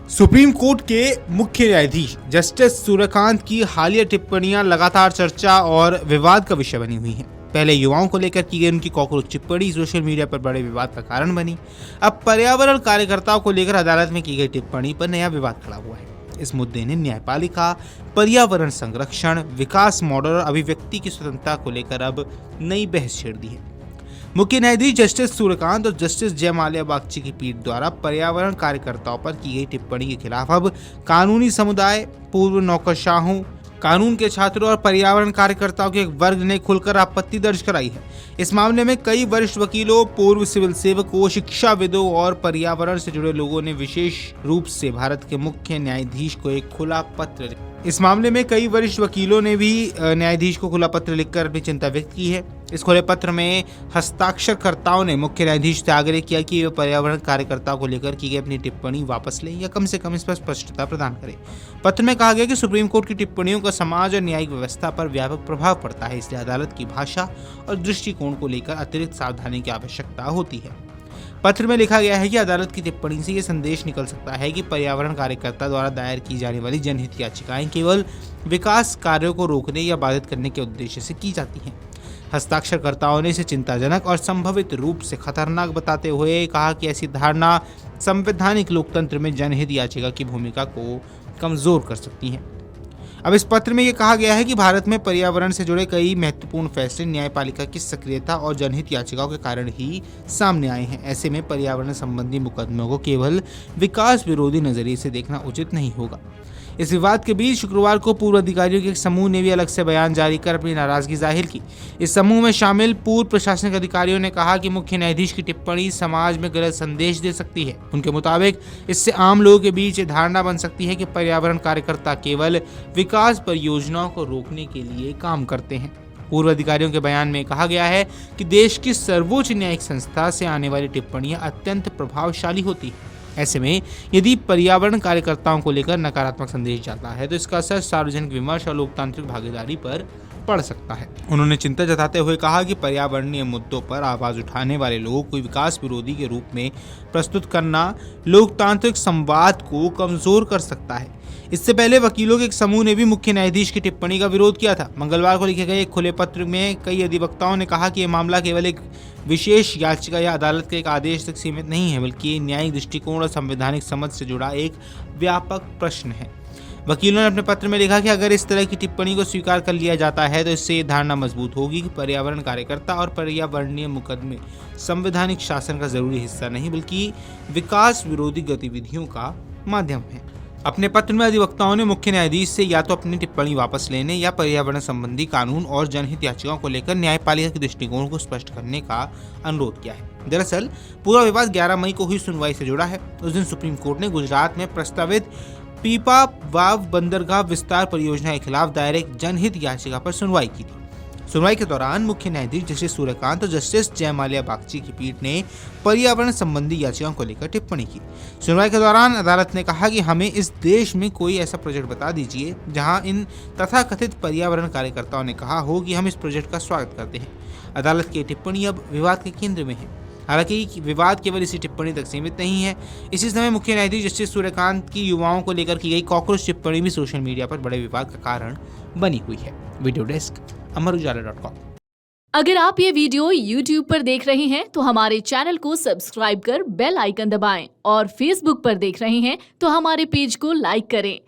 Supreme court के मुख्य न्यायाधीश जस्टिस सूर्यकांत की हालिया टिप्पणियां लगातार चर्चा और विवाद का विषय बनी हुई हैं। पहले युवाओं को लेकर की गई उनकी कॉकरोच टिप्पणी सोशल मीडिया पर बड़े विवाद का कारण बनी। अब पर्यावरण कार्यकर्ताओं को लेकर अदालत में की गई टिप्पणी पर नया विवाद खड़ा हुआ है। इस मुद्दे ने न्यायपालिका, पर्यावरण संरक्षण, विकास मॉडल और अभिव्यक्ति की स्वतंत्रता को लेकर अब नई बहस छेड़ दी है। मुख्य न्यायाधीश जस्टिस सूर्यकांत और जस्टिस जयमाल्या बागची की पीठ द्वारा पर्यावरण कार्यकर्ताओं पर की गई टिप्पणी के खिलाफ अब कानूनी समुदाय, पूर्व नौकरशाहों, कानून के छात्रों और पर्यावरण कार्यकर्ताओं के एक वर्ग ने खुलकर आपत्ति दर्ज कराई है। इस मामले में कई वरिष्ठ वकीलों, पूर्व सिविल सेवकों, शिक्षाविदों और पर्यावरण से जुड़े लोगों ने विशेष रूप से भारत के मुख्य न्यायाधीश को एक खुला पत्र इस मामले में कई वरिष्ठ वकीलों ने भी न्यायाधीश को खुला पत्र लिखकर अपनी चिंता व्यक्त की है। इस खुले पत्र में हस्ताक्षरकर्ताओं ने मुख्य न्यायाधीश से आग्रह किया कि वे पर्यावरण कार्यकर्ताओं को लेकर की गई अपनी टिप्पणी वापस लें या कम से कम इस पर स्पष्टता प्रदान करें। पत्र में कहा गया कि सुप्रीम कोर्ट की टिप्पणियों का समाज और न्यायिक व्यवस्था पर व्यापक प्रभाव पड़ता है, इसलिए अदालत की भाषा और दृष्टिकोण को लेकर अतिरिक्त सावधानी की आवश्यकता होती है। पत्र में लिखा गया है कि अदालत की टिप्पणी से यह संदेश निकल सकता है कि पर्यावरण कार्यकर्ता द्वारा दायर की जाने वाली जनहित याचिकाएं केवल विकास कार्यों को रोकने या बाधित करने के उद्देश्य से की जाती हैं। हस्ताक्षरकर्ताओं ने इसे चिंताजनक और संभावित रूप से खतरनाक बताते हुए कहा कि ऐसी धारणा संवैधानिक लोकतंत्र में जनहित याचिका की भूमिका को कमजोर कर सकती है। अब इस पत्र में यह कहा गया है कि भारत में पर्यावरण से जुड़े कई महत्वपूर्ण फैसले न्यायपालिका की सक्रियता और जनहित याचिकाओं के कारण ही सामने आए हैं। ऐसे में पर्यावरण संबंधी मुकदमों को केवल विकास विरोधी नजरिए से देखना उचित नहीं होगा। इस विवाद के बीच शुक्रवार को पूर्व अधिकारियों के एक समूह ने भी अलग से बयान जारी कर अपनी नाराजगी जाहिर की। इस समूह में शामिल पूर्व प्रशासनिक अधिकारियों ने कहा कि मुख्य न्यायाधीश की टिप्पणी समाज में गलत संदेश दे सकती है। उनके मुताबिक इससे आम लोगों के बीच धारणा बन सकती है कि पर्यावरण कार्यकर्ता केवल विकास परियोजनाओं को रोकने के लिए काम करते हैं। पूर्व अधिकारियों के बयान में कहा गया है कि देश की सर्वोच्च न्यायिक संस्था से आने वाली टिप्पणियां अत्यंत प्रभावशाली होती है। ऐसे में यदि पर्यावरण कार्यकर्ताओं को लेकर नकारात्मक संदेश जाता है तो इसका असर सार्वजनिक विमर्श और लोकतांत्रिक भागीदारी पर पड़ सकता है। उन्होंने चिंता जताते हुए कहा कि पर्यावरणीय मुद्दों पर आवाज उठाने वाले लोगों को विकास विरोधी के रूप में प्रस्तुत करना लोकतांत्रिक संवाद को कमजोर कर सकता है। इससे पहले वकीलों के एक समूह ने भी मुख्य न्यायाधीश की टिप्पणी का विरोध किया था। मंगलवार को लिखे गए एक खुले पत्र में कई अधिवक्ताओं ने कहा कि यह मामला केवल एक विशेष याचिका या अदालत के एक आदेश तक सीमित नहीं है, बल्कि न्यायिक दृष्टिकोण और संवैधानिक समझ से जुड़ा एक व्यापक प्रश्न है। वकीलों ने अपने पत्र में लिखा कि अगर इस तरह की टिप्पणी को स्वीकार कर लिया जाता है तो इससे ये धारणा मजबूत होगी कि पर्यावरण कार्यकर्ता और पर्यावरणीय मुकदमे संवैधानिक शासन का जरूरी हिस्सा नहीं बल्कि विकास विरोधी गतिविधियों का माध्यम है। अपने पत्र में अधिवक्ताओं ने मुख्य न्यायाधीश से या तो अपनी टिप्पणी वापस लेने या पर्यावरण संबंधी कानून और जनहित याचिकाओं को लेकर न्यायपालिका के दृष्टिकोण को स्पष्ट करने का अनुरोध किया है। दरअसल पूरा विवाद 11 मई को हुई सुनवाई से जुड़ा है। उस दिन सुप्रीम कोर्ट ने गुजरात में प्रस्तावित पीपा वाव बंदरगाह विस्तार परियोजना के खिलाफ दायर एक जनहित याचिका पर सुनवाई की थी। सुनवाई के दौरान मुख्य न्यायाधीश जस्टिस सूर्यकांत और जस्टिस जयमाल्या बागची की पीठ ने पर्यावरण संबंधी याचिकाओं को लेकर टिप्पणी की। सुनवाई के दौरान अदालत ने कहा कि हमें इस देश में कोई ऐसा प्रोजेक्ट बता दीजिए जहां इन तथाकथित पर्यावरण कार्यकर्ताओं ने कहा हो कि हम इस प्रोजेक्ट का स्वागत करते हैं। अदालत की टिप्पणी अब विवाद के केंद्र में है। हालांकि विवाद केवल इसी टिप्पणी तक सीमित नहीं है। इसी समय मुख्य न्यायाधीश जस्टिस सूर्यकांत की युवाओं को लेकर की गई कॉकरोच टिप्पणी भी सोशल मीडिया पर बड़े विवाद का कारण बनी हुई है। Video desk Amar Ujala dot com. अगर आप ये वीडियो YouTube पर देख रहे हैं तो हमारे चैनल को सब्सक्राइब कर बेल आइकन दबाएं और Facebook पर देख रहे हैं तो हमारे पेज को लाइक करें।